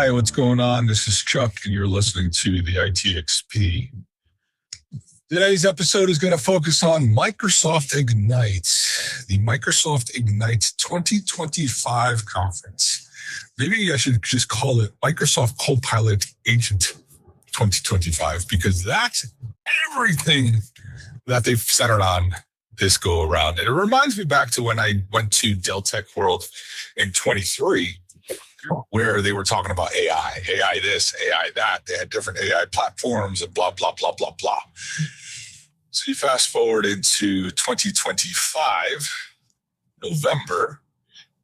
Hi, what's going on? This is Chuck, and you're listening to the ITXP. Today's episode is going to focus on Microsoft Ignite, the Microsoft Ignite 2025 conference. Maybe I should just call it Microsoft Copilot Agent 2025, because that's everything that they've centered on this go around. And it reminds me back to when I went to Dell Tech World in 23, where they were talking about AI this, AI that. They had different AI platforms and blah, blah, blah, blah, blah. So you fast forward into 2025, November,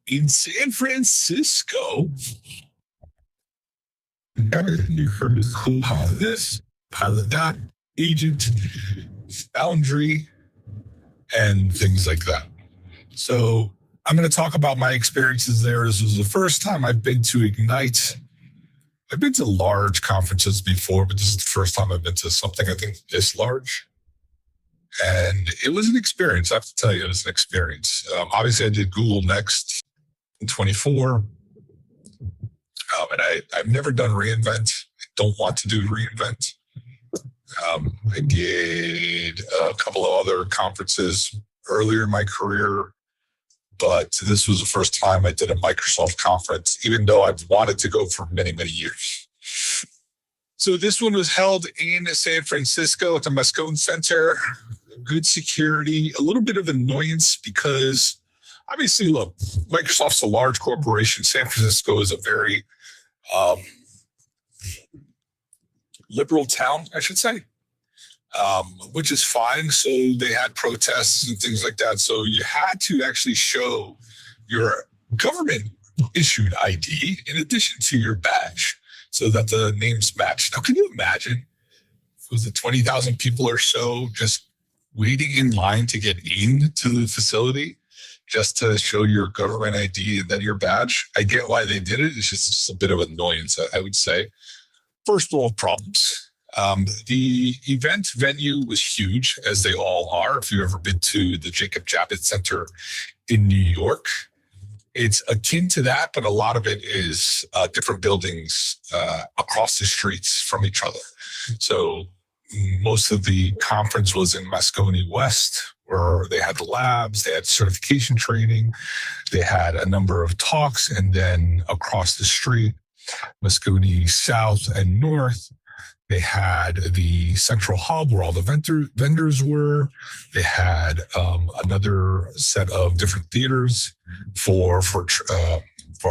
in San Francisco. You heard this Copilot this, Pilot that, Agent, Foundry, and things like that. So I'm going to talk about my experiences there. This was the first time I've been to Ignite. I've been to large conferences before, but this is the first time I've been to something I think this large. And it was an experience. I have to tell you, it was an experience. Obviously, I did Google Next in 24. And I've never done reInvent. I don't want to do reInvent. I did a couple of other conferences earlier in my career, but this was the first time I did a Microsoft conference, even though I've wanted to go for many, many years. So this one was held in San Francisco at the Moscone Center. Good security, a little bit of annoyance because obviously, look, Microsoft's a large corporation. San Francisco is a very liberal town, I should say, which is fine. So they had protests and things like that. So you had to actually show your government issued ID in addition to your badge so that the names match. Now, can you imagine? Was it 20,000 people or so just waiting in line to get into the facility just to show your government ID and then your badge? I get why they did it. It's just a bit of annoyance, I would say. First world problems. The event venue was huge, as they all are. If you've ever been to the Jacob Javits Center in New York, it's akin to that, but a lot of it is different buildings across the streets from each other. So most of the conference was in Moscone West, where they had the labs, they had certification training, they had a number of talks, and then across the street, Moscone South and North, they had the central hub where all the vendors were. They had another set of different theaters for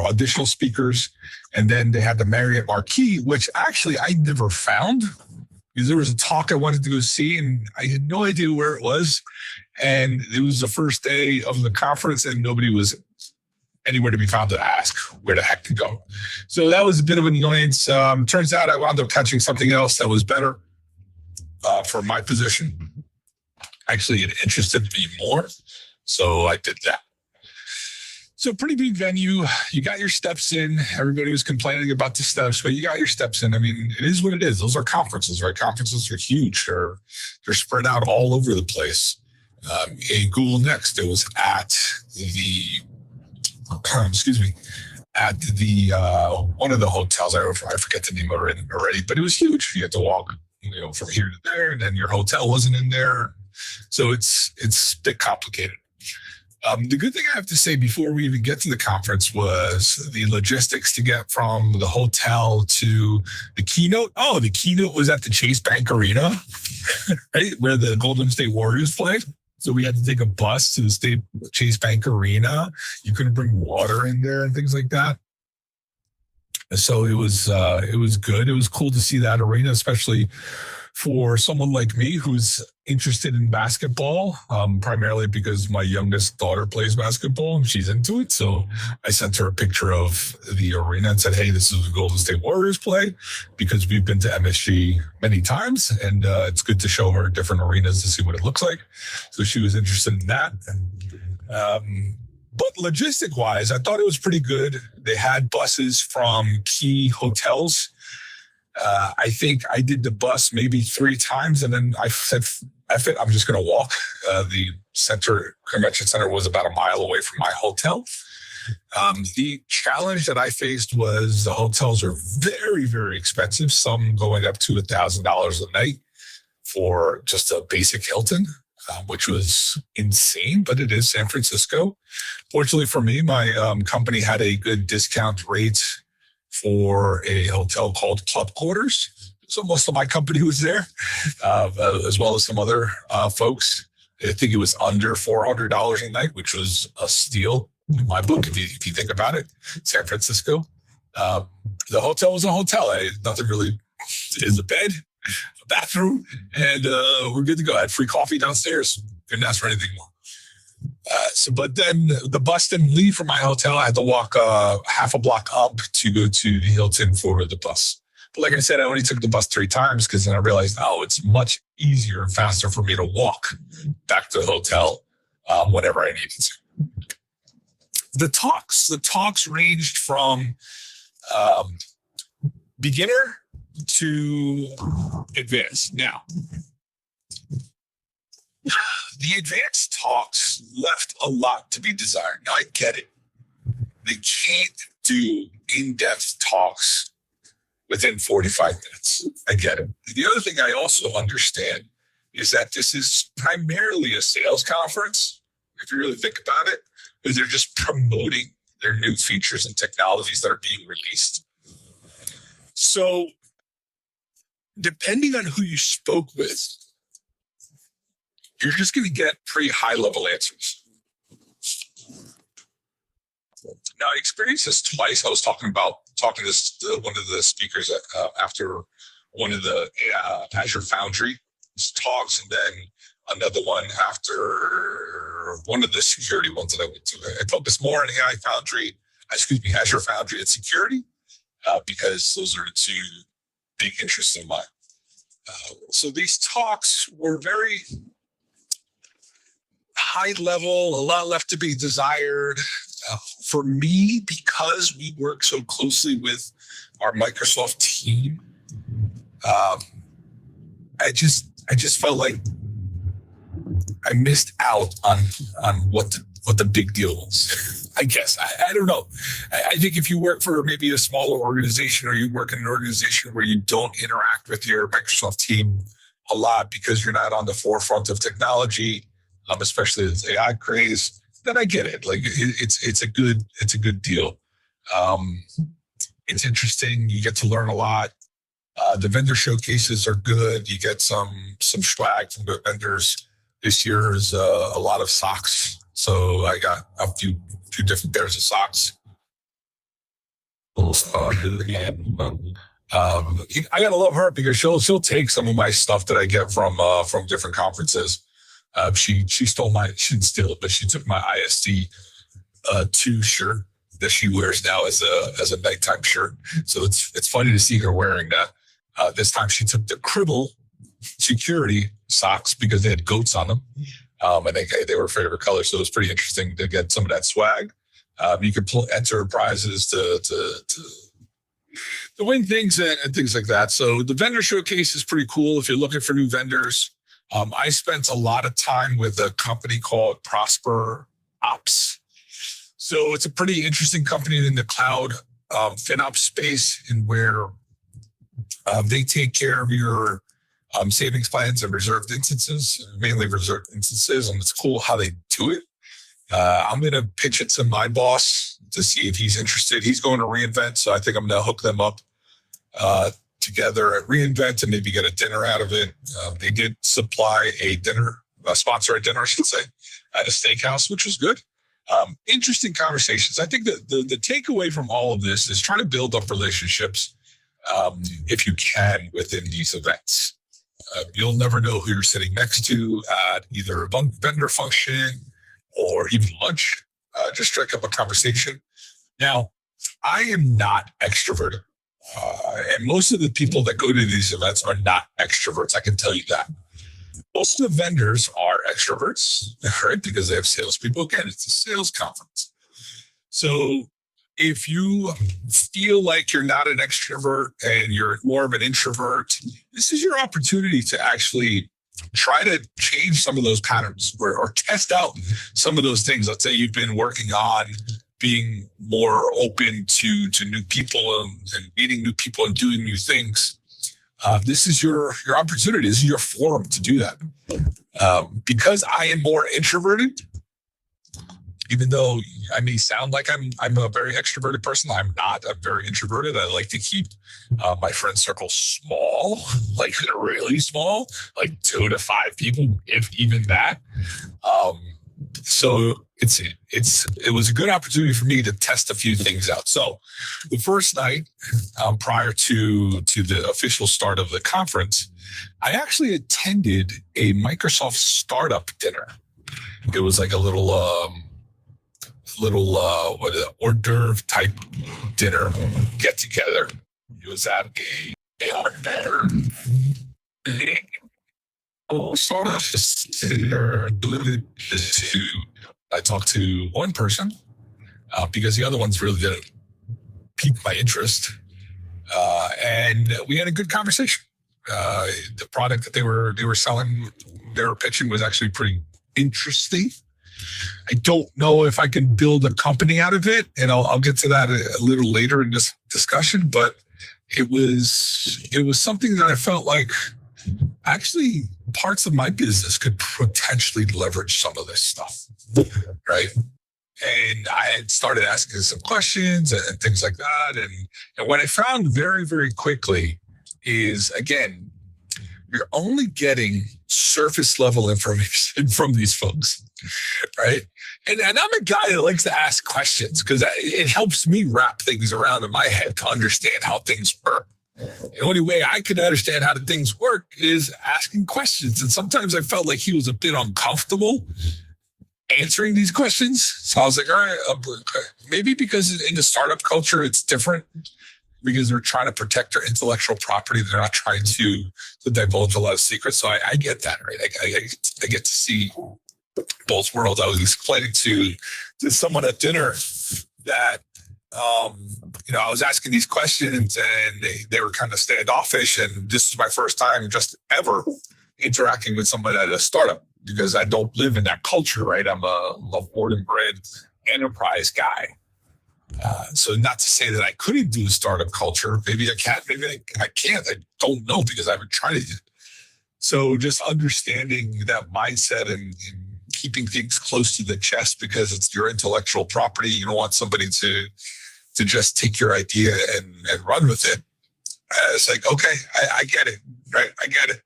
additional speakers. And then they had the Marriott Marquis, which actually I never found, because there was a talk I wanted to go see and I had no idea where it was. And it was the first day of the conference and nobody was anywhere to be found to ask where the heck to go. So that was a bit of an annoyance. Turns out I wound up catching something else that was better for my position. Actually, it interested me more. So I did that. So pretty big venue. You got your steps in. Everybody was complaining about the steps, but you got your steps in. I mean, it is what it is. Those are conferences, right? Conferences are huge. They're spread out all over the place. In Google Next, it was at the at the one of the hotels. I forget the name of it already, but it was huge. You had to walk, from here to there, and then your hotel wasn't in there. So it's a bit complicated. The good thing I have to say before we even get to the conference was the logistics to get from the hotel to the keynote. Oh, the keynote was at the Chase Bank Arena, right, where the Golden State Warriors played. So we had to take a bus to the Chase Bank Arena. You couldn't bring water in there and things like that. So it was good. It was cool to see that arena, especially for someone like me who's interested in basketball, primarily because my youngest daughter plays basketball and she's into it. So I sent her a picture of the arena and said, hey, this is the Golden State Warriors play, because we've been to MSG many times and it's good to show her different arenas to see what it looks like. So she was interested in that. But logistic wise, I thought it was pretty good. They had buses from key hotels. I think I did the bus maybe 3 times, and then I said, F it, I'm just going to walk. The convention center was about a mile away from my hotel. The challenge that I faced was the hotels are very, very expensive, some going up to $1,000 a night for just a basic Hilton, which was insane, but it is San Francisco. Fortunately for me, my company had a good discount rate for a hotel called Club Quarters. So most of my company was there, as well as some other folks. I think it was under $400 a night, which was a steal in my book, if you think about it. San Francisco. The hotel was a hotel. Nothing really is a bed, a bathroom, and we're good to go. I had free coffee downstairs. Couldn't ask for anything more. But then the bus didn't leave from my hotel. I had to walk half a block up to go to the Hilton for the bus. But like I said, I only took the bus 3 times because then I realized, it's much easier and faster for me to walk back to the hotel whenever I needed to. The talks ranged from beginner to advanced. Now, the advanced talks left a lot to be desired. Now, I get it. They can't do in-depth talks within 45 minutes. I get it. The other thing I also understand is that this is primarily a sales conference, if you really think about it, because they're just promoting their new features and technologies that are being released. So, depending on who you spoke with, you're just going to get pretty high-level answers. Now, I experienced this twice. I was talking to one of the speakers after one of the Azure Foundry talks, and then another one after one of the security ones that I went to. I focused more on Azure Foundry and security, because those are the 2 big interests of mine. So these talks were very high level, a lot left to be desired. For me, because we work so closely with our Microsoft team, I just felt like I missed out on what the big deal was. I guess I don't know. I think if you work for maybe a smaller organization, or you work in an organization where you don't interact with your Microsoft team a lot because you're not on the forefront of technology, especially this AI craze, then I get it. Like it's a good deal. It's interesting. You get to learn a lot. The vendor showcases are good. You get some swag from the vendors. This year is a lot of socks. So I got a few different pairs of socks. I gotta love her because she'll take some of my stuff that I get from different conferences. She stole she didn't steal it, but she took my ISD 2 shirt that she wears now as a nighttime shirt. So it's funny to see her wearing that. This time she took the Cribble security socks because they had goats on them. I think they were her favorite color, so it was pretty interesting to get some of that swag. You could enter prizes to win things and things like that. So the vendor showcase is pretty cool if you're looking for new vendors. I spent a lot of time with a company called Prosper Ops. So it's a pretty interesting company in the cloud FinOps space, in where they take care of your savings plans and reserved instances, mainly reserved instances, and it's cool how they do it. I'm going to pitch it to my boss to see if he's interested. He's going to reInvent, so I think I'm going to hook them up together at reInvent and maybe get a dinner out of it. They did supply sponsor a dinner, I should say, at a steakhouse, which was good. Interesting conversations. I think that the takeaway from all of this is trying to build up relationships if you can within these events. You'll never know who you're sitting next to at either a vendor function or even lunch. Just strike up a conversation. Now, I am not extroverted. And most of the people that go to these events are not extroverts. I can tell you that. Most of the vendors are extroverts, right? Because they have salespeople. Again, it's a sales conference. So if you feel like you're not an extrovert and you're more of an introvert, this is your opportunity to actually try to change some of those patterns or test out some of those things. Let's say you've been working on being more open to new people and meeting new people and doing new things. This is your opportunity. This is your forum to do that. Because I am more introverted, even though I may sound like I'm a very extroverted person, I'm not. I'm very introverted. I like to keep my friend circle small, like really small, like 2 to 5 people, if even that. So it was a good opportunity for me to test a few things out. So the first night, prior to the official start of the conference, I actually attended a Microsoft startup dinner. It was like a little hors d'oeuvre type dinner get together. It was at a startup dinner. I talked to one person because the other ones really didn't pique my interest, and we had a good conversation. The product that they were selling, they were pitching, was actually pretty interesting. I don't know if I can build a company out of it, and I'll get to that a little later in this discussion. But it was something that I felt like actually parts of my business could potentially leverage some of this stuff, right? And I had started asking some questions and things like that. And what I found very, very quickly is, again, you're only getting surface level information from these folks, right? And I'm a guy that likes to ask questions because it helps me wrap things around in my head to understand how things work. The only way I could understand how the things work is asking questions. And sometimes I felt like he was a bit uncomfortable answering these questions. So I was like, all right, maybe because in the startup culture, it's different because they're trying to protect their intellectual property. They're not trying to divulge a lot of secrets. So I get that, right? I get to see both worlds. I was explaining to someone at dinner that, I was asking these questions and they were kind of standoffish. And this is my first time just ever interacting with someone at a startup because I don't live in that culture, right? I'm a born and bred enterprise guy. So not to say that I couldn't do startup culture. Maybe I can, maybe I can't. I don't know because I haven't tried it yet. So just understanding that mindset and keeping things close to the chest because it's your intellectual property. You don't want somebody to just take your idea and run with it. It's like, okay, I get it, right? I get it.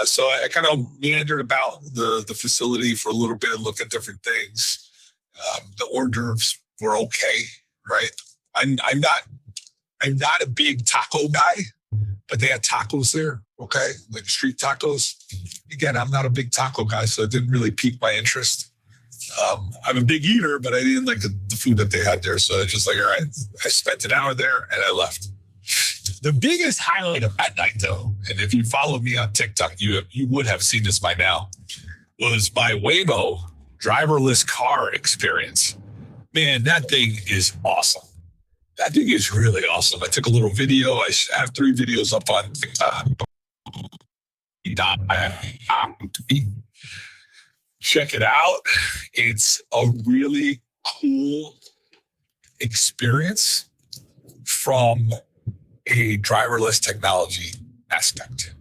So I kind of meandered about the facility for a little bit and looked at different things. The hors d'oeuvres were okay, right? I'm not a big taco guy, but they had tacos there, okay? Like street tacos. Again, I'm not a big taco guy, so it didn't really pique my interest. I'm a big eater, but I didn't like the food that they had there. So it's just like, all right, I spent an hour there and I left. The biggest highlight of that night, though, and if you follow me on TikTok, you would have seen this by now, was my Waymo driverless car experience. Man, that thing is awesome. That thing is really awesome. I took a little video. I have 3 videos up on TikTok. Check it out. It's a really cool experience from a driverless technology aspect.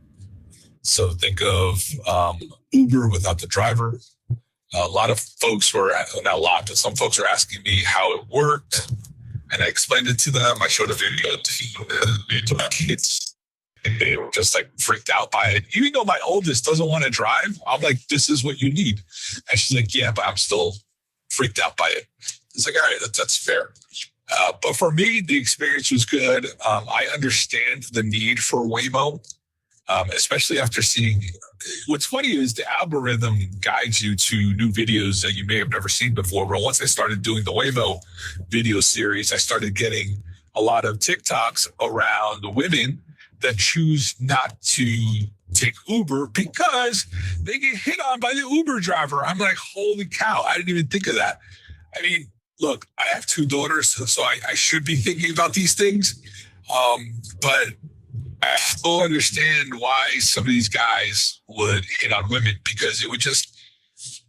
So think of Uber without the driver. A lot of folks were, not a lot, but some folks are asking me how it worked. And I explained it to them. I showed a video to my kids. They were just like freaked out by it. Even though my oldest doesn't want to drive, I'm like, this is what you need. And she's like, yeah, but I'm still freaked out by it. It's like, all right, that's fair. But for me, the experience was good. I understand the need for Waymo, especially after seeing. What's funny is the algorithm guides you to new videos that you may have never seen before. But once I started doing the Waymo video series, I started getting a lot of TikToks around the women that choose not to take Uber because they get hit on by the Uber driver. I'm like, holy cow, I didn't even think of that. I mean, look, I have 2 daughters, so I should be thinking about these things. But I still understand why some of these guys would hit on women because it would just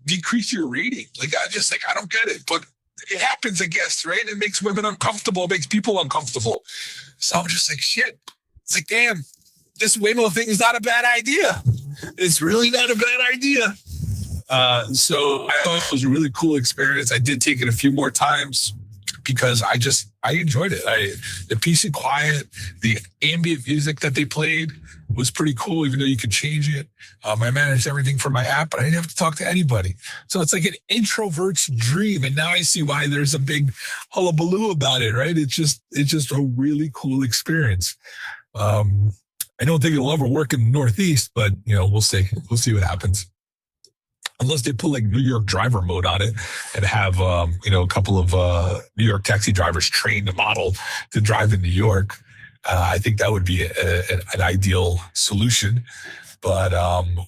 decrease your rating. I don't get it. But it happens, I guess, right? It makes women uncomfortable. It makes people uncomfortable. So I'm just like, shit. It's like, damn, this Waymo thing is not a bad idea. It's really not a bad idea. So I thought it was a really cool experience. I did take it a few more times because I enjoyed it. The peace and quiet, the ambient music that they played was pretty cool, even though you could change it. I managed everything from my app, but I didn't have to talk to anybody. So it's like an introvert's dream. And now I see why there's a big hullabaloo about it, right? It's just a really cool experience. I don't think it'll ever work in the Northeast, but we'll see. We'll see what happens. Unless they put like New York driver mode on it and have, a couple of New York taxi drivers trained to model to drive in New York. I think that would be an ideal solution. But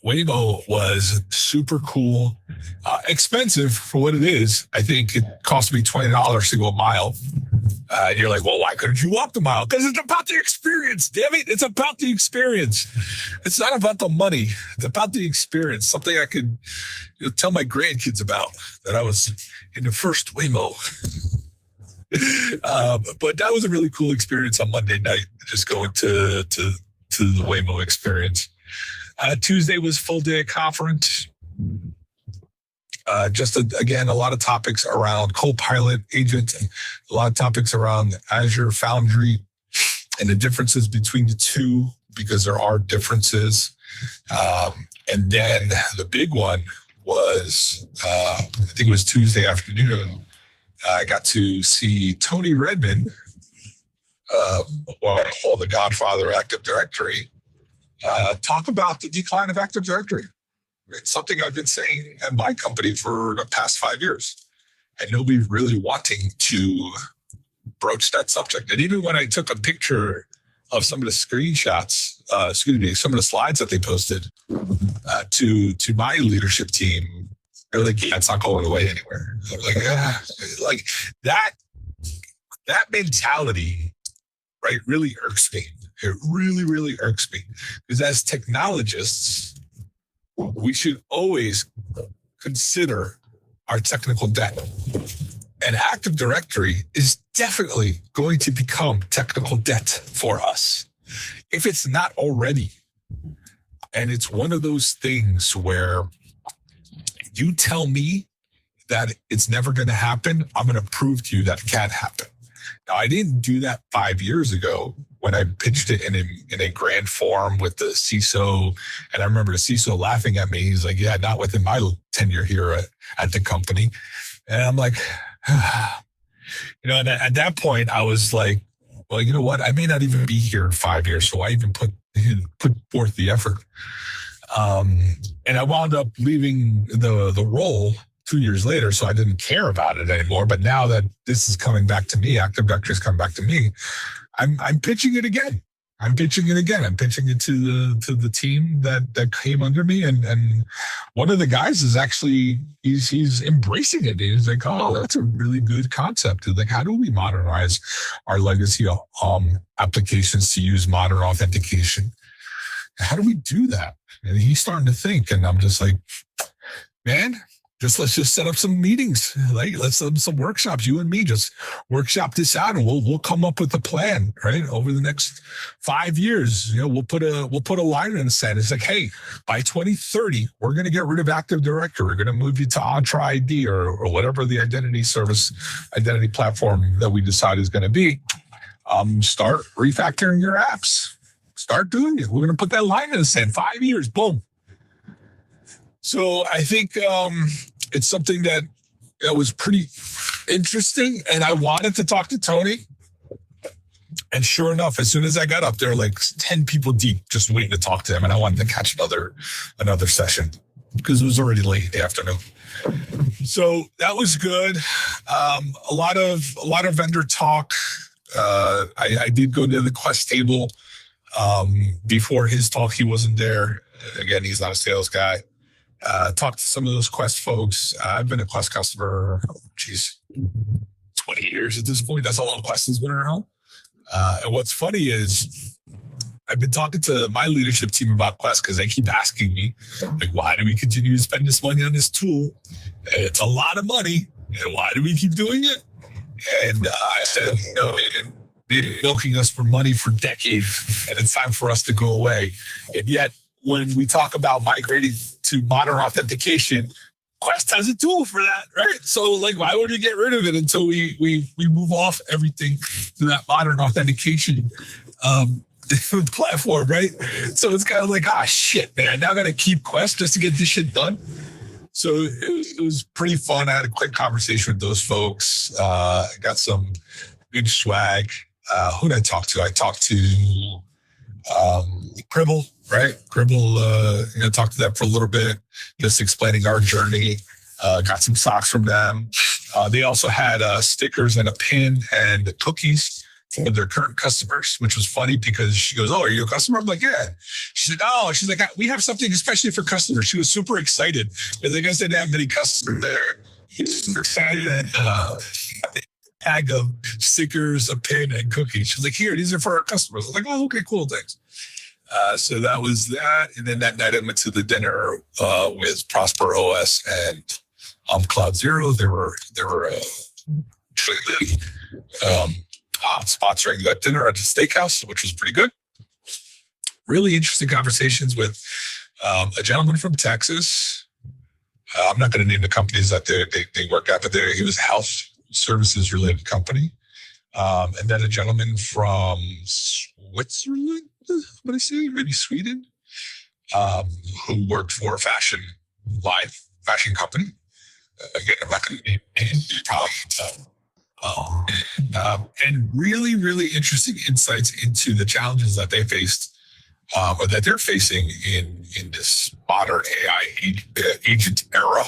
Waymo was super cool, expensive for what it is. I think it cost me $20 to go a mile. You're like, well, why couldn't you walk the mile? Because it's about the experience, damn it. It's about the experience. It's not about the money. It's about the experience. Something I could tell my grandkids about, that I was in the first Waymo. But that was a really cool experience on Monday night, just going to the Waymo experience. Tuesday was full day conference. Again, a lot of topics around Copilot agent, a lot of topics around Azure Foundry and the differences between the two, because there are differences. And then the big one was, I think it was Tuesday afternoon, I got to see Tony Redmond, or the godfather of Active Directory, talk about the decline of Active Directory. It's something I've been saying at my company for the past 5 years, and nobody's really wanting to broach that subject. And even when I took a picture of some of the screenshots, some of the slides that they posted to my leadership team, they're like, yeah, it's not going away anywhere. They're like, yeah, like that mentality, right, really irks me. It really, really irks me, because as technologists, we should always consider our technical debt. And Active Directory is definitely going to become technical debt for us, if it's not already. And it's one of those things where you tell me that it's never going to happen, I'm going to prove to you that it can't happen. Now, I didn't do that 5 years ago when I pitched it in a grand forum with the CISO. And I remember the CISO laughing at me. He's like, yeah, not within my tenure here at the company. And I'm like, and at that point, I was like, well, you know what? I may not even be here in 5 years. So I even put forth the effort. And I wound up leaving the role 2 years later, so I didn't care about it anymore. But now that this is coming back to me, Active Directory is coming back to me, I'm pitching it again. I'm pitching it to the team that came under me, and one of the guys is actually he's embracing it. He's like, oh, that's a really good concept. He's like, how do we modernize our legacy applications to use modern authentication? How do we do that? And he's starting to think, and I'm just like, man, let's just set up some meetings. Like, let's set up some workshops. You and me just workshop this out, and we'll come up with a plan, right? Over the next 5 years, we'll put a line in the sand. It's like, hey, by 2030, we're going to get rid of Active Directory. We're going to move you to Entra ID or whatever the identity platform that we decide is going to be. Start refactoring your apps. Start doing it. We're going to put that line in the sand. 5 years, boom. So I think it's something that was pretty interesting, and I wanted to talk to Tony. And sure enough, as soon as I got up there, like 10 people deep, just waiting to talk to him, and I wanted to catch another session because it was already late in the afternoon. So that was good. A lot of vendor talk. I did go to the Quest table before his talk. He wasn't there. Again, he's not a sales guy. Talked to some of those Quest folks. I've been a Quest customer, 20 years at this point. That's how long Quest has been around. And what's funny is I've been talking to my leadership team about Quest because they keep asking me, like, why do we continue to spend this money on this tool? It's a lot of money. And why do we keep doing it? And I said, they've been milking us for money for decades, and it's time for us to go away. And yet, when we talk about migrating to modern authentication, Quest has a tool for that, right? So, like, why would we get rid of it until we move off everything to that modern authentication platform, right? So it's kind of like, shit, man, now I got to keep Quest just to get this shit done. So it was pretty fun. I had a quick conversation with those folks. I got some good swag. Who did I talk to? I talked to Cribble, right? Cribble, talked to them for a little bit, just explaining our journey. Got some socks from them. They also had stickers and a pin and cookies for their current customers, which was funny because she goes, "Oh, are you a customer?" I'm like, "Yeah." She said, "Oh," she's like, "We have something especially for customers." She was super excited. And like I said, they have many customers there. He's super excited. Tag of stickers, a pin, and cookies. She's like, "Here, these are for our customers." I was like, "Oh, okay, cool, thanks." So that was that. And then that night I went to the dinner with Prosper OS and Cloud Zero. They were sponsoring that dinner at the steakhouse, which was pretty good. Really interesting conversations with a gentleman from Texas. I'm not going to name the companies that they work at, but he was a health services related company. And then a gentleman from Switzerland, what I say, maybe Sweden, who worked for a fashion company. Again, I'm not going to name names, and really, really interesting insights into the challenges that they faced, or that they're facing in this modern AI agent era,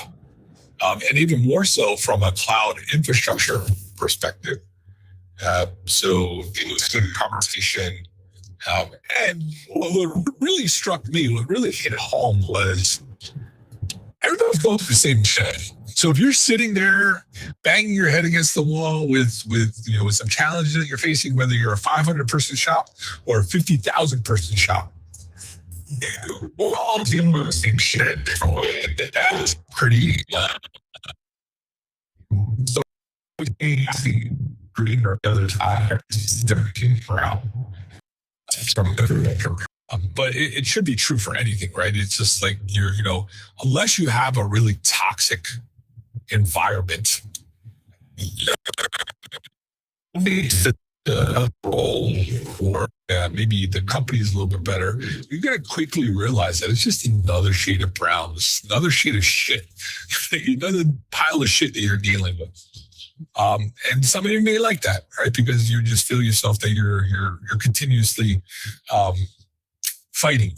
and even more so from a cloud infrastructure perspective. So it was a good conversation. And what really struck me, what really hit home was everybody's going through the same shit. So if you're sitting there banging your head against the wall with some challenges that you're facing, whether you're a 500 person shop or a 50,000 person shop, we're all dealing with the same shit. That's pretty. So green or others, but it should be true for anything, right? It's just like unless you have a really toxic environment, role, or maybe the company is a little bit better, you got to quickly realize that it's just another shade of brown, another shade of shit, another pile of shit that you're dealing with. And some of you may like that, right? Because you just feel yourself that you're continuously fighting,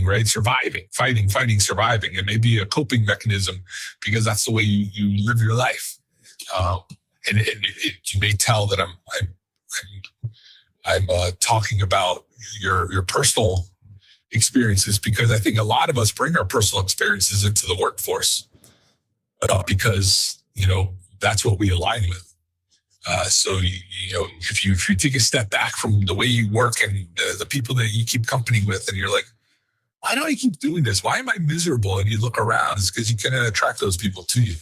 right? Surviving. It may be a coping mechanism because that's the way you live your life. And you may tell that I'm talking about your personal experiences, because I think a lot of us bring our personal experiences into the workforce, because that's what we align with. So if you take a step back from the way you work and the people that you keep company with, and you're like, why do I keep doing this? Why am I miserable? And you look around, it's because you can attract those people to you.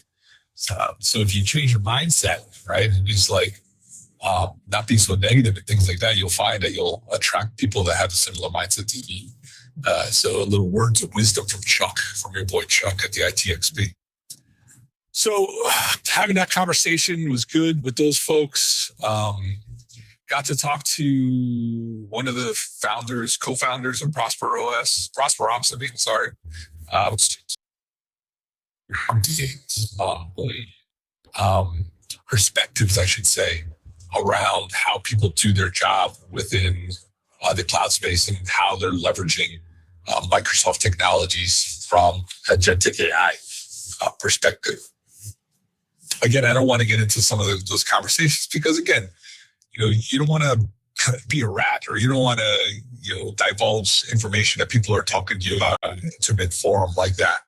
So if you change your mindset, right, and just like not be so negative and things like that, you'll find that you'll attract people that have a similar mindset to you. So a little words of wisdom from your boy Chuck at the ITXP. So having that conversation was good with those folks. Got to talk to one of the co-founders of Prosper Ops, perspectives, I should say, around how people do their job within the cloud space and how they're leveraging Microsoft technologies from agentic AI perspective. Again, I don't want to get into some of those conversations because, again, you don't want to be a rat, or you don't want to, divulge information that people are talking to you about on an intimate forum like that,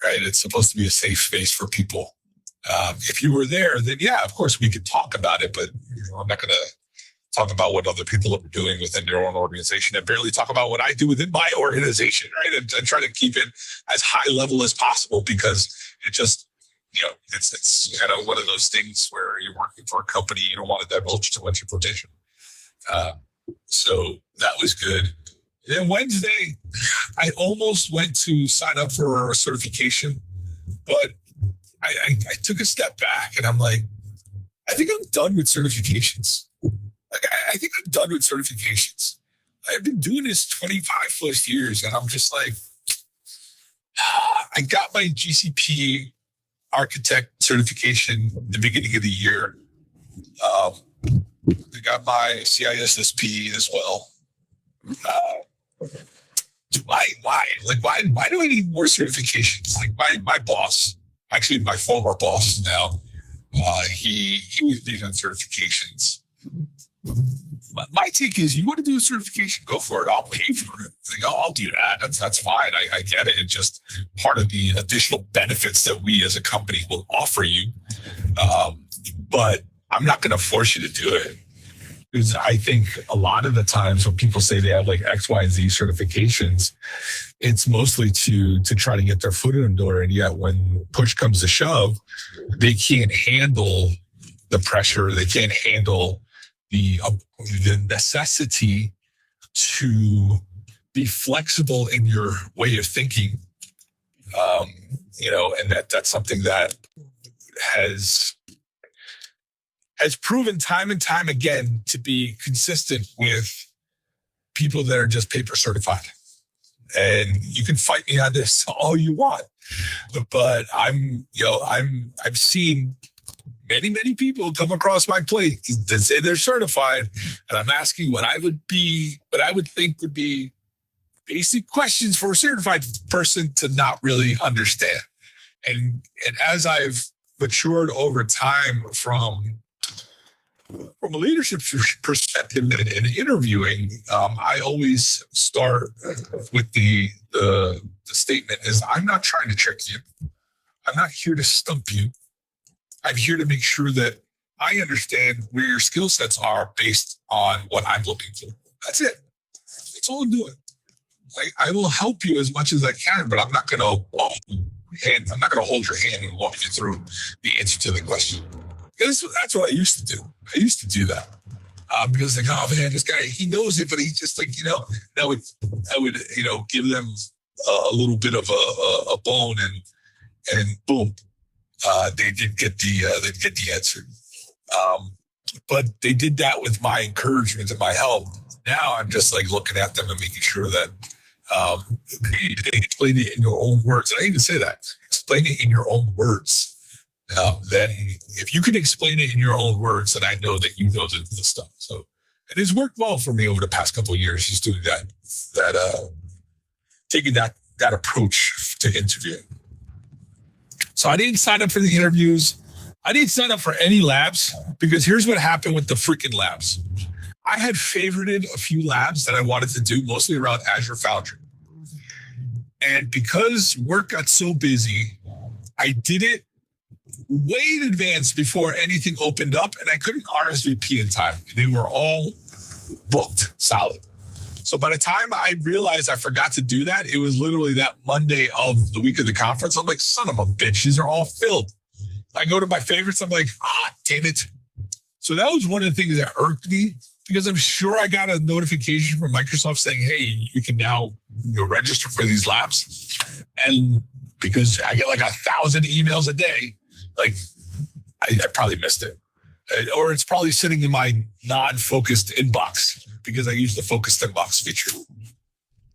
right? It's supposed to be a safe space for people. If you were there, then yeah, of course we could talk about it, but I'm not going to talk about what other people are doing within their own organization, and barely talk about what I do within my organization, right? And try to keep it as high level as possible, because it just it's kind of one of those things where you're working for a company, you don't want to divulge too much information. So that was good. Then Wednesday, I almost went to sign up for a certification, but I took a step back and I'm like, I think I'm done with certifications. Like, I think I'm done with certifications. I've been doing this 25 plus years and I'm just like, I got my GCP architect certification at the beginning of the year. I got my CISSP as well. Why do I need more certifications? Like my boss, actually my former boss now, he was big on certifications. My take is, you want to do a certification, go for it. I'll pay for it. Like, I'll do that. That's fine. I get it. It's just part of the additional benefits that we as a company will offer you. But I'm not going to force you to do it. Because I think a lot of the times when people say they have like X, Y, and Z certifications, it's mostly to try to get their foot in the door. And yet when push comes to shove, they can't handle the pressure. They can't handle the necessity to be flexible in your way of thinking. And that's something that has proven time and time again to be consistent with people that are just paper certified. And you can fight me on this all you want, but I've seen many people come across my plate that say they're certified, and I'm asking what I would think would be basic questions for a certified person to not really understand. And as I've matured over time from a leadership perspective and interviewing, I always start with the statement is, I'm not trying to trick you. I'm not here to stump you. I'm here to make sure that I understand where your skill sets are based on what I'm looking for. That's it. That's all I'm doing. I will help you as much as I can, but I'm not going to hold your hand and walk you through the answer to the question. Because that's what I used to do. I used to do that. Because like, oh man, this guy, he knows it, but he just like, I would give them a little bit of a bone and boom. They did get the answer. But they did that with my encouragement and my help. Now I'm just like looking at them and making sure that they explain it in your own words. I even say that. Explain it in your own words. Then if you can explain it in your own words, then I know that you know the stuff. So it has worked well for me over the past couple of years, just doing taking that approach to interviewing. So I didn't sign up for the interviews. I didn't sign up for any labs, because here's what happened with the freaking labs. I had favorited a few labs that I wanted to do, mostly around Azure Foundry. And because work got so busy, I did it way in advance before anything opened up, and I couldn't RSVP in time. They were all booked solid. So by the time I realized I forgot to do that, it was literally that Monday of the week of the conference. I'm like, son of a bitch, these are all filled. I go to my favorites. I'm like, damn it. So that was one of the things that irked me, because I'm sure I got a notification from Microsoft saying, hey, you can now register for these labs. And because I get like 1,000 emails a day, like I probably missed it. Or it's probably sitting in my non-focused inbox, because I use the focused inbox feature.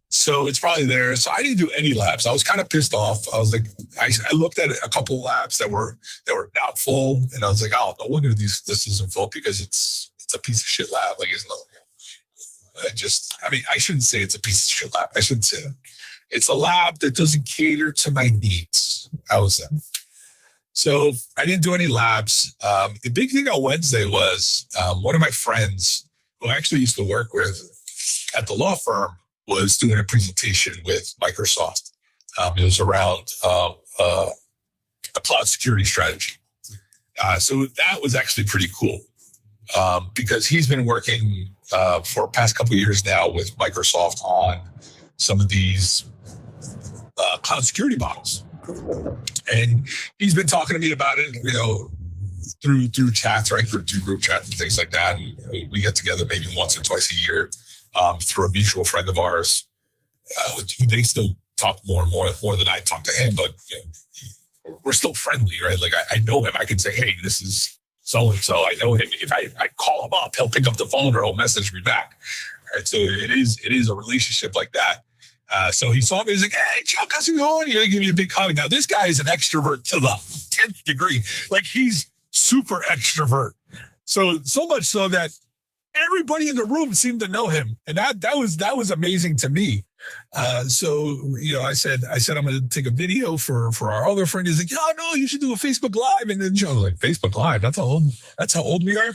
So it's probably there. So I didn't do any labs. I was kind of pissed off. I was like, I looked at a couple of labs that were not full, and I was like, oh, no wonder this isn't full, because it's a piece of shit lab. Like, it's not. I shouldn't say it's a piece of shit lab. I shouldn't say that. It's a lab that doesn't cater to my needs. How was that? So I didn't do any labs. The big thing on Wednesday was one of my friends, who I actually used to work with at the law firm, was doing a presentation with Microsoft. It was around a cloud security strategy. So that was actually pretty cool, because he's been working for the past couple of years now with Microsoft on some of these cloud security models. And he's been talking to me about it, through chats, right? Through group chats and things like that. And we get together maybe once or twice a year through a mutual friend of ours. They still talk more and more than I talk to him, but we're still friendly, right? Like I know him. I can say, hey, this is so-and-so. I know him. If I call him up, he'll pick up the phone or he'll message me back. Right? So it is a relationship like that. So he saw me. He's like, hey, Chuck, how's it going? You're going to give me a big hug. Now, this guy is an extrovert to the 10th degree. Like, he's super extrovert. So much so that everybody in the room seemed to know him. And that was amazing to me. So I said, I'm going to take a video for our other friend. He's like, oh, no, you should do a Facebook Live. And then Joe was like, Facebook Live? That's how old we are.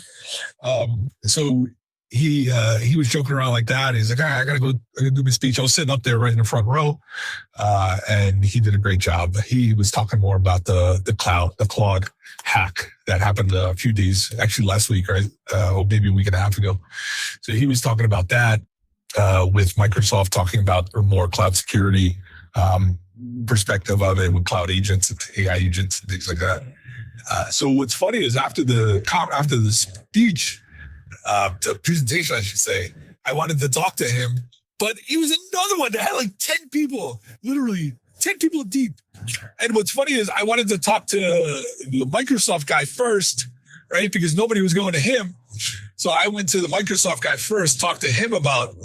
So he was joking around like that. He's like, all right, I gotta do my speech. I was sitting up there right in the front row. And he did a great job. He was talking more about the Claude hack that happened a few days, actually last week, right? Or maybe a week and a half ago. So he was talking about that, with Microsoft talking about more cloud security, perspective of it with cloud agents and AI agents and things like that. So what's funny is after the speech, the presentation, I should say, I wanted to talk to him, but he was another one that had like 10 people, literally 10 people deep. And what's funny is I wanted to talk to the Microsoft guy first, right? Because nobody was going to him. So I went to the Microsoft guy first, talked to him about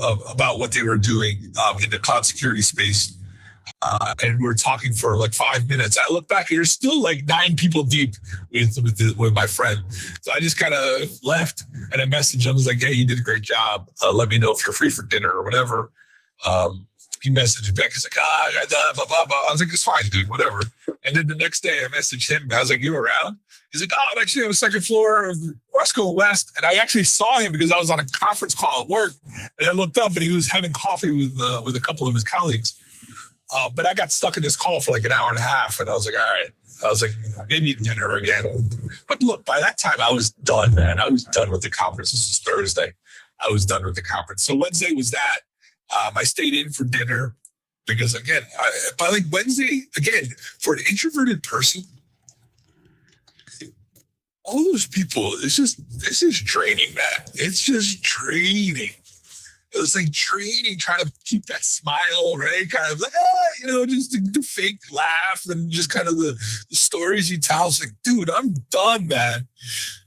what they were doing in the cloud security space. And we're talking for like 5 minutes. I look back and there's still like 9 people deep with my friend. So I just kind of left and I messaged him. I was like, hey, you did a great job. Let me know if you're free for dinner or whatever. He messaged me back. He's like, blah, blah, blah. I was like, it's fine, dude, whatever. And then the next day I messaged him. I was like, you around? He's like, I'm actually on the second floor of Moscone West. And I actually saw him because I was on a conference call at work. And I looked up and he was having coffee with a couple of his colleagues. But I got stuck in this call for like an hour and a half. And I was like, all right. I was like, maybe dinner again. But look, by that time, I was done, man. I was done with the conference. This is Thursday. I was done with the conference. So Wednesday was that. I stayed in for dinner because, again, by like Wednesday, again, for an introverted person, all those people, this is draining, man. It's just draining. It was like training, trying to keep that smile, right? Kind of like, just the fake laugh and just kind of the stories you tell. It's like, dude, I'm done, man.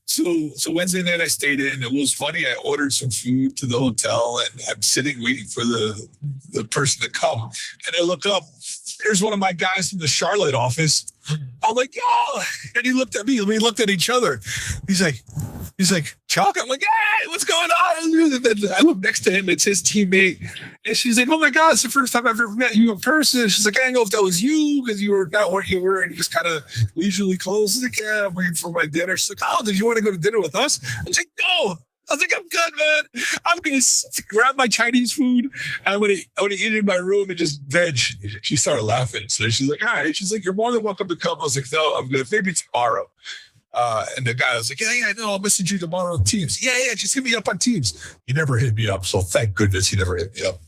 So Wednesday night I stayed in. It was funny. I ordered some food to the hotel and I'm sitting waiting for the person to come. And I look up, there's one of my guys from the Charlotte office. I'm like, yo, and he looked at me and we looked at each other. He's like, Chuck? I'm like, hey, what's going on? And then I look next to him, it's his teammate. And she's like, oh my God, it's the first time I've ever met you in person. She's like, I don't know if that was you because you were not where you were. And he was kind of leisurely closed. He's like, yeah, I'm waiting for my dinner. She's like, oh, did you want to go to dinner with us? I was like, no. I was like, I'm good, man. I'm going to grab my Chinese food. And I'm going to eat it in my room and just veg. She started laughing. So she's like, all right. She's like, you're more than welcome to come. I was like, no, I'm going to maybe tomorrow. And the guy was like, yeah, no, I'll message you tomorrow on Teams. Yeah, just hit me up on Teams. He never hit me up. So thank goodness he never hit me up.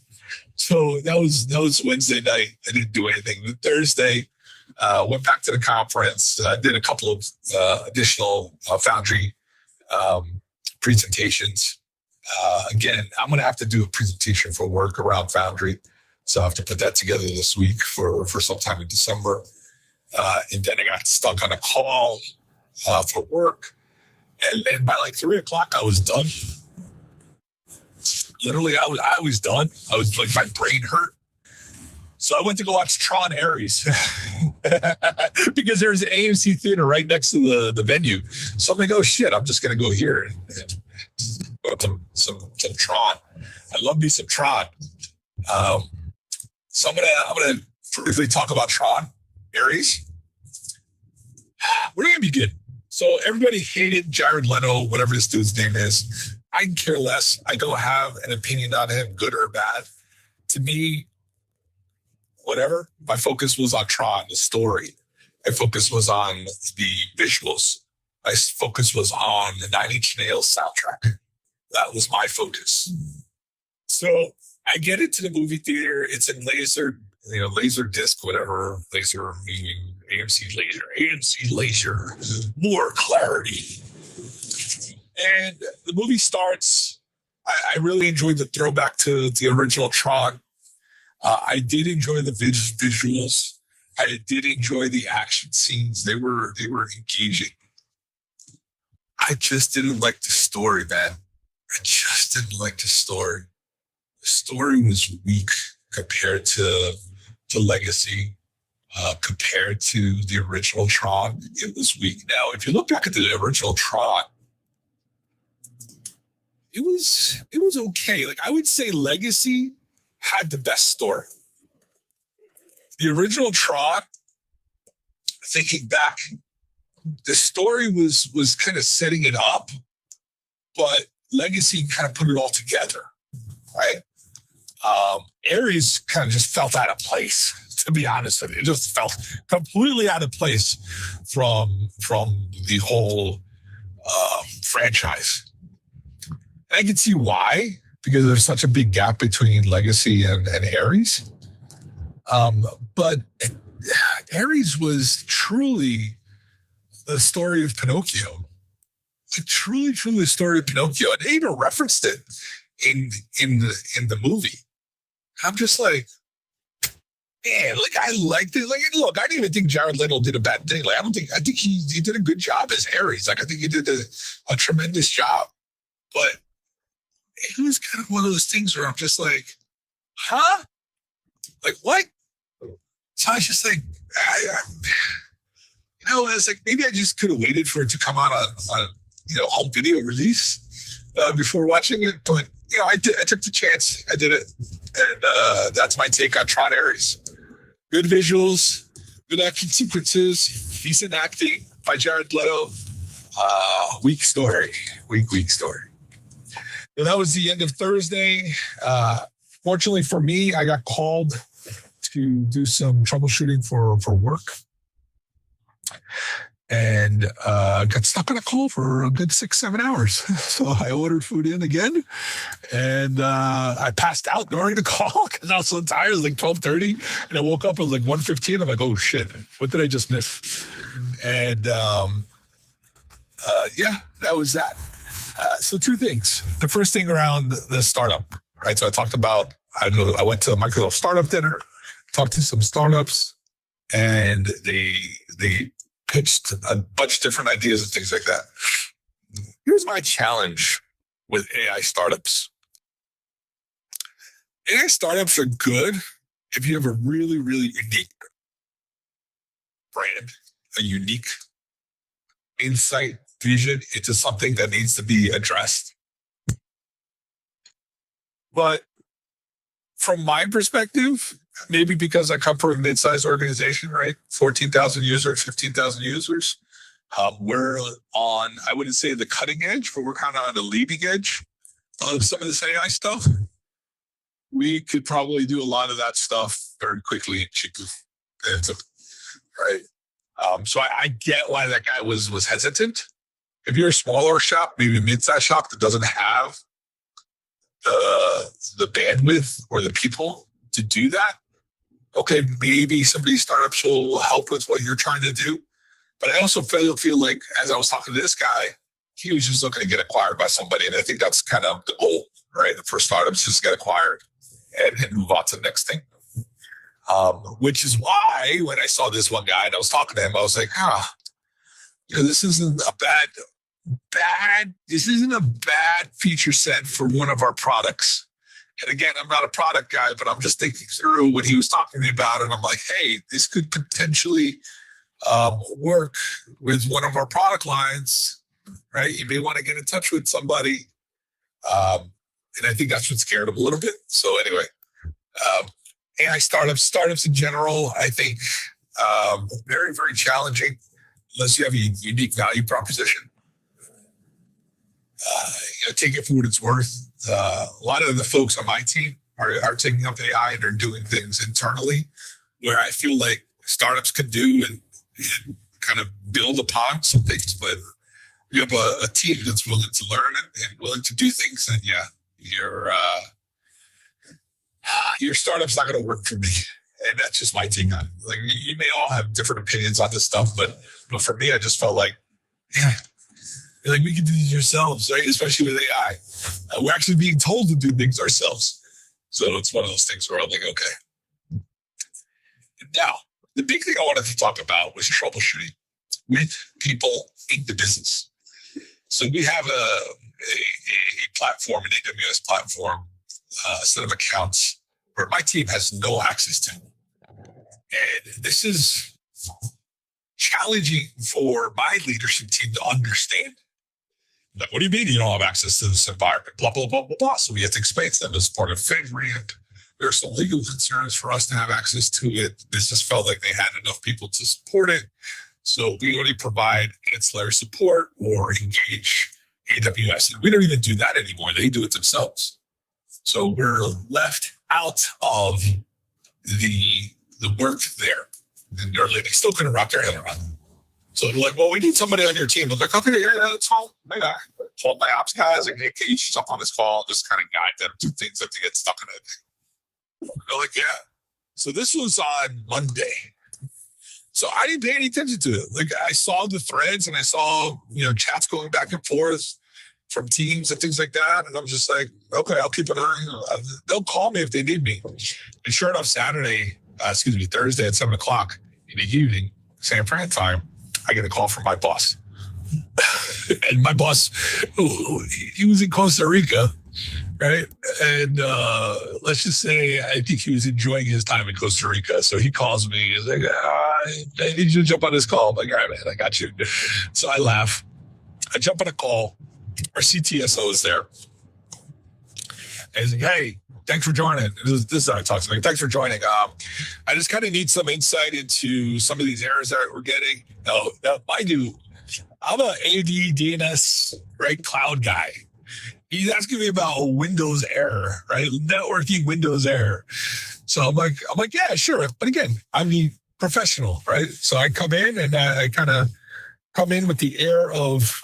So that was Wednesday night. I didn't do anything. Thursday, went back to the conference. Did a couple of additional Foundry presentations. Again, I'm going to have to do a presentation for work around Foundry. So I have to put that together this week for sometime in December. And then I got stuck on a call for work. And then by like 3:00, I was done. Literally, I was done. I was like, my brain hurt. So I went to go watch Tron Ares because there's an AMC theater right next to the venue. So I'm like, oh shit, I'm just going to go here and go to some Tron. I love me some Tron. So I'm gonna briefly talk about Tron Ares. Where do I begin? So everybody hated Jared Leto, whatever this dude's name is. I can care less. I don't have an opinion on him, good or bad. To me, whatever. My focus was on Tron, the story. My focus was on the visuals. My focus was on the Nine Inch Nails soundtrack. That was my focus. So I get into the movie theater. It's in laser laser disc, whatever, laser meaning AMC laser, more clarity. And the movie starts. I really enjoyed the throwback to the original Tron. I did enjoy the visuals. I did enjoy the action scenes. They were engaging. I just didn't like the story, man. I just didn't like the story. The story was weak compared to Legacy, compared to the original Tron. It was weak. Now, if you look back at the original Tron, it was okay. Like, I would say Legacy had the best story. The original Tron, thinking back, the story was kind of setting it up, but Legacy kind of put it all together, right? Ares kind of just felt out of place, to be honest with you. It just felt completely out of place from the whole franchise. And I can see why, because there's such a big gap between Legacy and Ares. But Ares was truly the story of Pinocchio. Truly the story of Pinocchio. And they even referenced it in the movie. I'm just like, man, like, I liked it. Like, look, I didn't even think Jared Leto did a bad thing. Like, I think he did a good job as Ares. Like, I think he did a tremendous job. But it was kind of one of those things where I'm just like, huh? Like, what? So I was just like, I was like, maybe I just could have waited for it to come out on home video release before watching it. But I took the chance. I did it, and that's my take on Tron Ares. Good visuals, good action sequences, decent acting by Jared Leto. Weak story. Weak story. So that was the end of Thursday. Fortunately for me, I got called to do some troubleshooting for work. And got stuck on a call for a good 6-7 hours. So I ordered food in again, and I passed out during the call because I was so tired. It was like 12:30, and I woke up. It was like 1:15. I'm like, oh shit, what did I just miss? And that was that. So two things. The first thing around the startup, right? So I talked about, I went to a Microsoft startup dinner, talked to some startups, and they pitched a bunch of different ideas and things like that. Here's my challenge with AI startups. AI startups are good if you have a really, really unique brand, a unique insight, vision into something that needs to be addressed. But from my perspective, maybe because I come from a mid-sized organization, right? 14,000 users, 15,000 users. We're on, I wouldn't say the cutting edge, but we're kind of on the leading edge of some of this AI stuff. We could probably do a lot of that stuff very quickly and cheaply. Right? So I get why that guy was hesitant. If you're a smaller shop, maybe a mid-sized shop that doesn't have the bandwidth or the people to do that, okay, maybe some of these startups will help with what you're trying to do. But I also feel like, as I was talking to this guy, he was just looking to get acquired by somebody. And I think that's kind of the goal, right? The first startups just get acquired and move on to the next thing. Which is why when I saw this one guy and I was talking to him, I was like, this isn't a bad feature set for one of our products. And again, I'm not a product guy, but I'm just thinking through what he was talking to me about. And I'm like, hey, this could potentially work with one of our product lines, right? You may want to get in touch with somebody. And I think that's what scared him a little bit. So anyway, AI startups in general, I think very, very challenging unless you have a unique value proposition. Take it for what it's worth. A lot of the folks on my team are taking up AI and are doing things internally where I feel like startups can do and kind of build upon some things. But you have a team that's willing to learn and willing to do things, and your startup's not going to work for me. And that's just my take on it. Like, you may all have different opinions on this stuff, but for me, I just felt like, yeah, like we can do these ourselves, right? Especially with AI. We're actually being told to do things ourselves. So it's one of those things where I'm like, okay. Now, the big thing I wanted to talk about was troubleshooting with people in the business. So we have a platform, an AWS platform, a set of accounts where my team has no access to. And this is challenging for my leadership team to understand. Like, what do you mean you don't have access to this environment? Blah, blah, blah, blah, blah. So we have to explain to them as part of FedRAMP. There's some legal concerns for us to have access to it. This just felt like they had enough people to support it. So we only provide ancillary support or engage AWS. And we don't even do that anymore. They do it themselves. So we're left out of the work there. And they still couldn't wrap their head around it. So they're like, well, we need somebody on your team. I'm like, okay, yeah, that's all. I called my ops guys, like, hey, can you jump on this call? Just kind of guide them through things that they get stuck in it. They're like, yeah. So this was on Monday. So I didn't pay any attention to it. Like, I saw the threads and I saw, chats going back and forth from teams and things like that. And I'm just like, okay, I'll keep an eye. They'll call me if they need me. And sure enough, Thursday at 7:00 in the evening, San Fran time, I get a call from my boss. And my boss, he was in Costa Rica, right? And let's just say I think he was enjoying his time in Costa Rica. So he calls me. He's like, I need you to jump on this call. I'm like, all right, man, I got you. So I laugh. I jump on a call. Our CTSO is there. And he's like, hey, thanks for joining. This is how I talk to him. Thanks for joining. I just kind of need some insight into some of these errors that we're getting. Now, mind you, I'm an AD DNS, right, cloud guy. He's asking me about a Windows error, right? Networking Windows error. So I'm like, yeah, sure. But again, I'm the professional, right? So I come in and I kind of come in with the air of,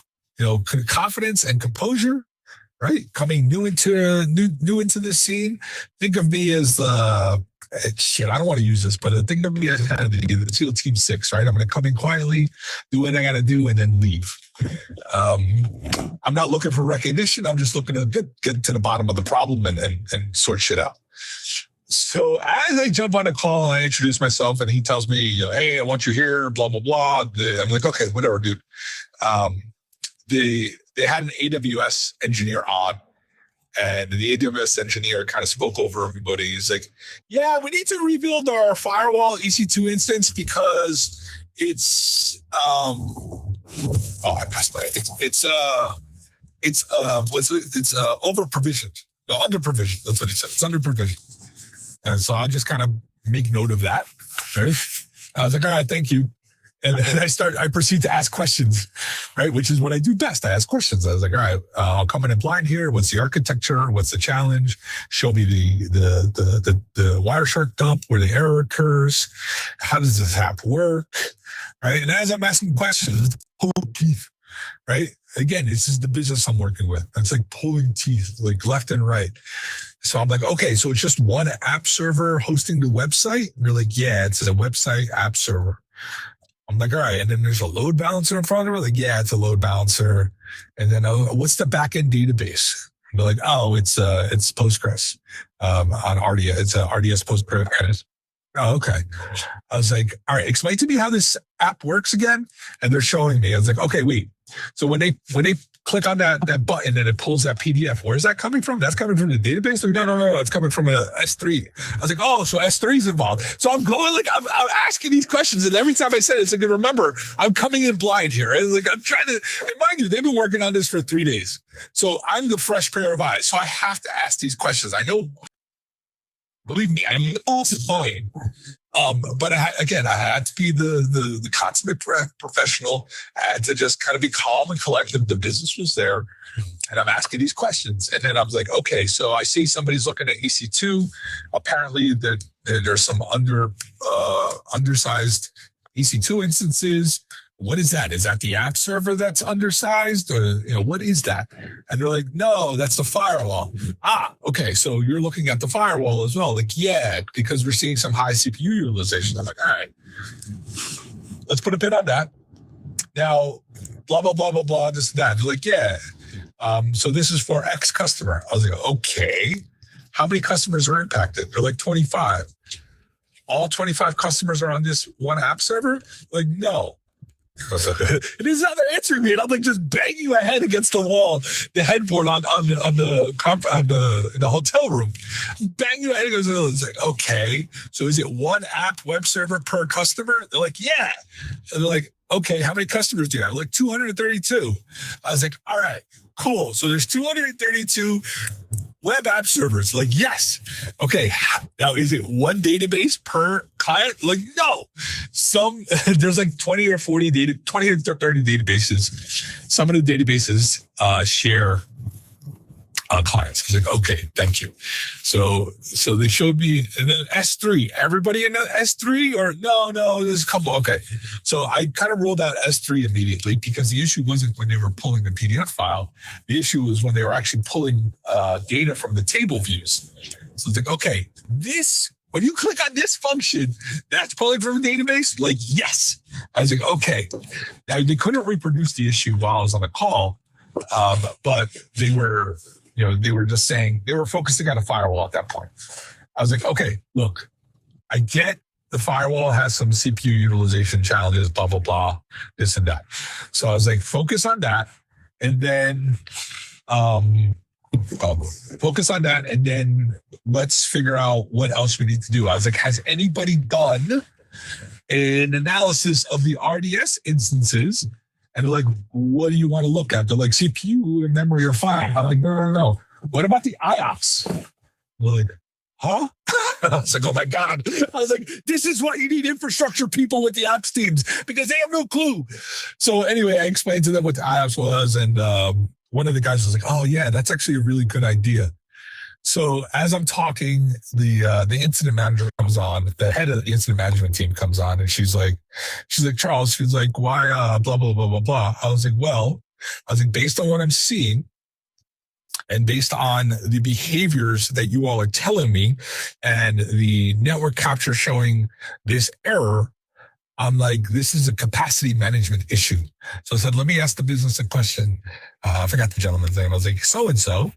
confidence and composure, right? Coming new into the scene. Think of me as I don't want to use this, but think of me as kind of the SEAL Team 6, right? I'm going to come in quietly, do what I got to do, and then leave. I'm not looking for recognition. I'm just looking to get to the bottom of the problem and sort shit out. So as I jump on a call, I introduce myself, and he tells me, hey, I want you here, blah, blah, blah. I'm like, okay, whatever, dude. They had an AWS engineer on, and the AWS engineer kind of spoke over everybody. He's like, yeah, we need to rebuild our firewall EC2 instance because it's I passed by it. It's over provisioned. No, under provisioned. That's what he said. It's under provisioned. And so I just kind of make note of that. Right? I was like, all right, thank you. And then I proceed to ask questions, right? Which is what I do best. I ask questions. I was like, all right, I'll come in blind here. What's the architecture? What's the challenge? Show me the Wireshark dump where the error occurs. How does this app work? Right. And as I'm asking questions, pulling teeth, right? Again, this is the business I'm working with. It's like pulling teeth, like left and right. So I'm like, okay, so it's just one app server hosting the website? And they're like, yeah, it's a website app server. I'm like, all right. And then there's a load balancer in front of it. Like, yeah, it's a load balancer. And then, what's the backend database? And they're like, oh, it's Postgres, on RDS. It's a RDS Postgres. Oh, okay. I was like, all right, explain to me how this app works again. And they're showing me. I was like, okay, wait. So when they click on that button and it pulls that PDF, where's that coming from? That's coming from the database? Like, no. It's coming from a S3. I was like, oh, so S3 is involved. So I'm going I'm asking these questions. And every time I said it, it's like, remember, I'm coming in blind here. And like, I'm trying to, and mind you, they've been working on this for 3 days. So I'm the fresh pair of eyes. So I have to ask these questions. I know, believe me, I'm also annoying. But I had to be the consummate professional. I had to just kind of be calm and collected. The business was there, and I'm asking these questions. And then I was like, okay, so I see somebody's looking at EC2. Apparently, there's some undersized EC2 instances. what is that? Is that the app server that's undersized, or what is that? And they're like, no, that's the firewall. Ah, okay, so you're looking at the firewall as well. Like, yeah, because we're seeing some high CPU utilization. I'm like, all right, let's put a pin on that. Now, blah blah blah blah blah, this and that. They're like, yeah. So this is for X customer. I was like, okay. How many customers are impacted? They're like 25. All 25 customers are on this one app server? Like, no. It is not answering me, and I'm like just banging my head against the wall, the headboard on the hotel room, banging my head against the wall. It's like, okay, so is it one app web server per customer? They're like, yeah, and they're like, okay, how many customers do you have? Like 232. I was like, all right, cool. So there's 232 web app servers. Like, yes. Okay. Now, is it one database per client? Like, no. There's like 20 or 30 databases. Some of the databases share clients. I was like, okay, thank you. So they showed me, and then S3. Everybody in S3 or no, there's a couple. Okay. So I kind of ruled out S3 immediately because the issue wasn't when they were pulling the PDF file. The issue was when they were actually pulling data from the table views. So it's like, okay, when you click on this function, that's pulling from a database? Like, yes. I was like, okay. Now, they couldn't reproduce the issue while I was on the call, but they were just saying, they were focusing on a firewall at that point. I was like, okay, look, I get the firewall has some CPU utilization challenges, blah, blah, blah, this and that. So I was like, focus on that. And then focus on that. And then let's figure out what else we need to do. I was like, has anybody done an analysis of the RDS instances? And they're like, what do you want to look at? They're like, CPU and memory or file. I'm like, no. What about the IOPS? They're like, huh? I was like, oh my God. I was like, this is what you need infrastructure people with the ops teams because they have no clue. So anyway, I explained to them what the IOPS was. And one of the guys was like, oh yeah, that's actually a really good idea. So as I'm talking, the incident manager comes on, the head of the incident management team comes on, and she's like, Charles, she's like, why, blah, blah, blah, blah, blah. I was like, based on what I'm seeing and based on the behaviors that you all are telling me and the network capture showing this error, I'm like, this is a capacity management issue. So I said, let me ask the business a question. I forgot the gentleman's name. I was like, so-and-so,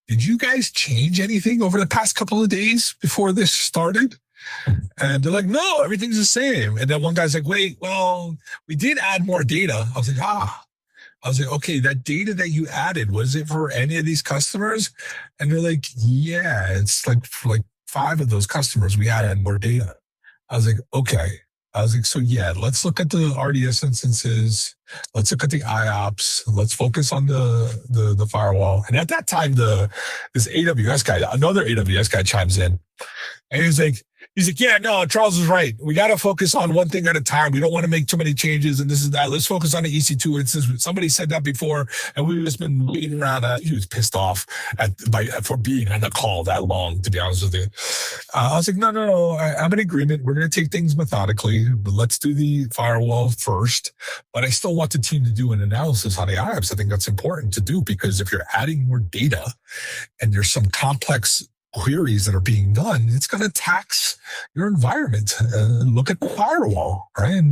did you guys change anything over the past couple of days before this started? And they're like, no, everything's the same. And then one guy's like, wait, well, we did add more data. I was like, I was like, okay, that data that you added, was it for any of these customers? And they're like, yeah, it's like for like 5 of those customers, we added more data. I was like, okay. I was like, so yeah, let's look at the RDS instances. Let's look at the IOPS. Let's focus on the firewall. And at that time, this AWS guy, another AWS guy chimes in. And he's like, yeah, no, Charles is right. We got to focus on one thing at a time. We don't want to make too many changes and this is that. Let's focus on the EC2 instance. Somebody said that before, and we've just been beating around that. He was pissed off for being on the call that long, to be honest with you. I was like, no, I'm in agreement. We're going to take things methodically, but let's do the firewall first. But I still want the team to do an analysis on the IOPS. I think that's important to do because if you're adding more data and there's some complex queries that are being done, it's going to tax your environment. Look at the firewall, right?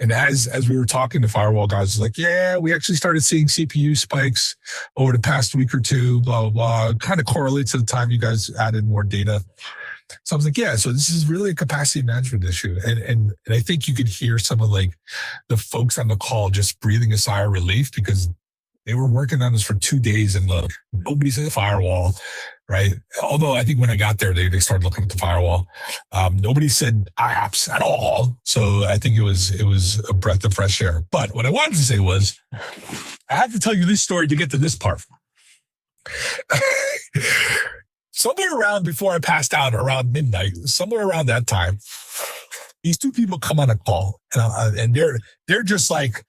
And as we were talking, the firewall guys like, yeah, we actually started seeing CPU spikes over the past week or two, blah, blah, blah. Kind of correlates to the time you guys added more data. So I was like, yeah, so this is really a capacity management issue. And I think you could hear some of like the folks on the call just breathing a sigh of relief because they were working on this for 2 days and nobody's at the firewall, right? Although I think when I got there, they started looking at the firewall. Nobody said IOPS at all. So I think it was a breath of fresh air. But what I wanted to say was, I had to tell you this story to get to this part. Somewhere around before I passed out, around midnight, somewhere around that time, these two people come on a call, and they're just like,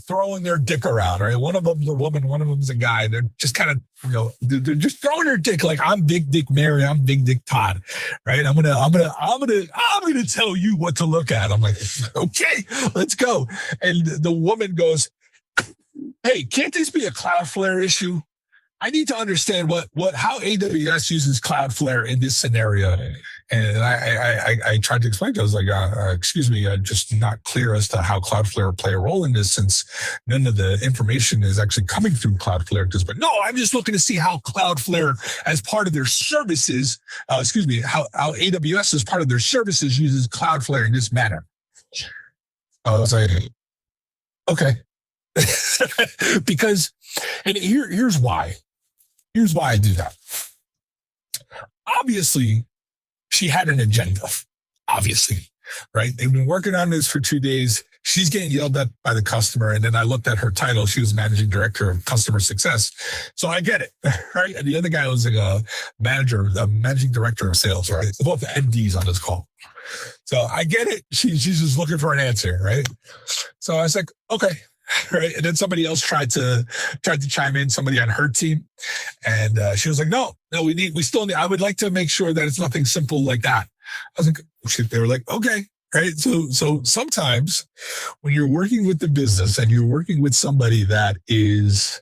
throwing their dick around, right? One of them's a woman, one of them's a guy. They're just kind of, they're just throwing their dick like, I'm Big Dick Mary, I'm Big Dick Todd, right? I'm gonna tell you what to look at. I'm like, okay, let's go. And the woman goes, hey, can't this be a Cloudflare issue? I need to understand how AWS uses Cloudflare in this scenario. And I tried to explain to her. I was like, excuse me, just not clear as to how Cloudflare will play a role in this, since none of the information is actually coming through Cloudflare. But no, I'm just looking to see how Cloudflare, as part of their services, how AWS as part of their services uses Cloudflare in this manner. I was like, okay. Because, and here's why. Here's why I do that. Obviously, she had an agenda. Obviously, right? They've been working on this for 2 days. She's getting yelled at by the customer. And then I looked at her title. She was managing director of customer success. So I get it, right? And the other guy was a managing director of sales, right? Both the MDs on this call. So I get it. She's just looking for an answer, right? So I was like, okay. Right. And then somebody else tried to chime in, somebody on her team. And she was like, no, we still need, I would like to make sure that it's nothing simple like that. I was like, they were like, okay. Right. So sometimes when you're working with the business and you're working with somebody that is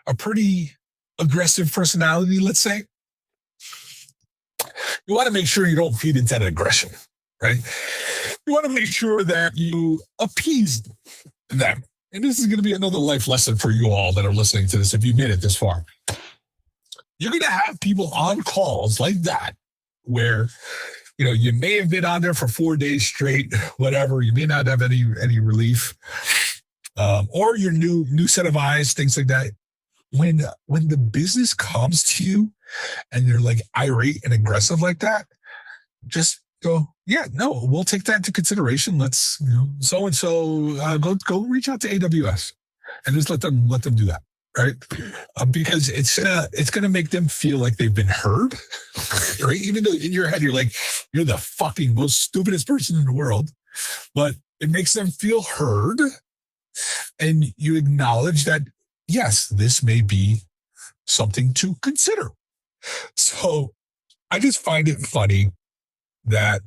a pretty aggressive personality, let's say, you want to make sure you don't feed into that aggression. Right? You want to make sure that you appease them. And this is going to be another life lesson for you all that are listening to this, if you made it this far. You're going to have people on calls like that, where, you may have been on there for 4 days straight, whatever. You may not have any relief, or your new set of eyes, things like that. When the business comes to you and you're like irate and aggressive like that, just go, yeah, no, we'll take that into consideration. Let's, so-and-so, go reach out to AWS and just let them do that, right? Because it's gonna make them feel like they've been heard, right? Even though in your head you're like, you're the fucking most stupidest person in the world, but it makes them feel heard, and you acknowledge that, yes, this may be something to consider. So I just find it funny that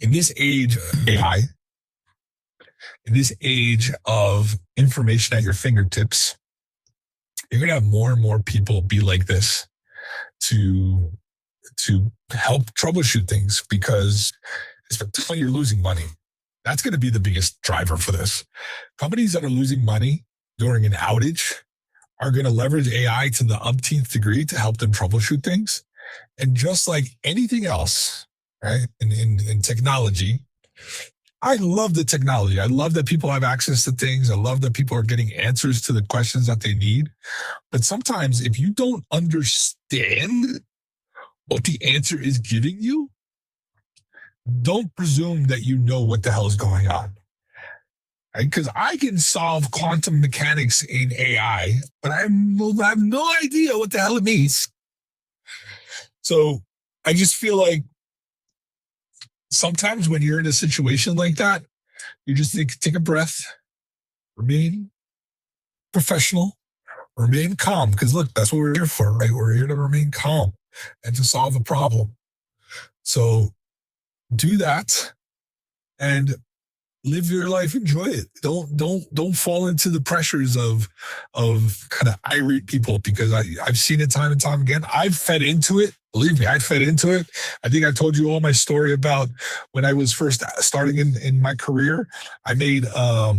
in this age of AI, in this age of information at your fingertips, you're going to have more and more people be like this to help troubleshoot things, because especially when you're losing money, that's going to be the biggest driver for this. Companies that are losing money during an outage are going to leverage AI to the umpteenth degree to help them troubleshoot things. And just like anything else, right, in technology, I love the technology. I love that people have access to things. I love that people are getting answers to the questions that they need. But sometimes if you don't understand what the answer is giving you, don't presume that you know what the hell is going on. Right? Because I can solve quantum mechanics in AI, but I have no idea what the hell it means. So I just feel like sometimes when you're in a situation like that, you just take a breath, remain professional, remain calm. Because look, that's what we're here for, right? We're here to remain calm and to solve a problem. So do that and live your life, enjoy it. Don't fall into the pressures of kind of irate people, because I've seen it time and time again. I've fed into it. Believe me, I fed into it. I think I told you all my story about when I was first starting in my career. I made a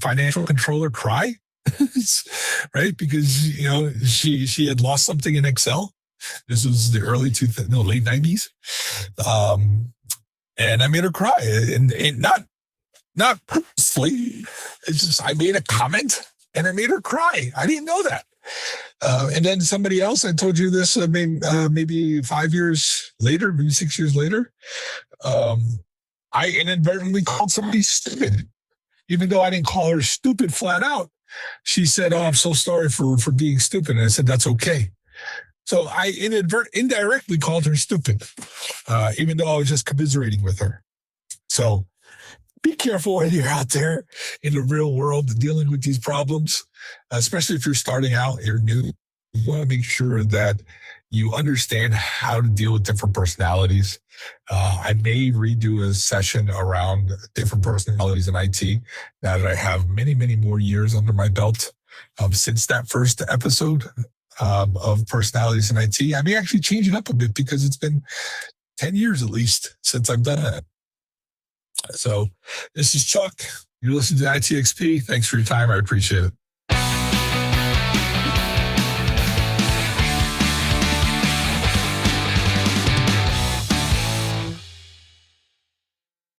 financial controller cry, right? Because she had lost something in Excel. This was the late 90s. And I made her cry, and not purposely. It's just I made a comment and I made her cry. I didn't know that. And then somebody else, I told you this, maybe 5 years later, maybe 6 years later, I inadvertently called somebody stupid, even though I didn't call her stupid flat out. She said, "Oh, I'm so sorry for being stupid." And I said, "That's okay." So I indirectly called her stupid, even though I was just commiserating with her. So be careful when you're out there in the real world dealing with these problems, especially if you're starting out, you're new. You want to make sure that you understand how to deal with different personalities. I may redo a session around different personalities in IT now that I have many, many more years under my belt since that first episode of personalities in IT. I may actually change it up a bit because it's been 10 years at least since I've done it. So this is Chuck. You're listening to ITXP. Thanks for your time. I appreciate it.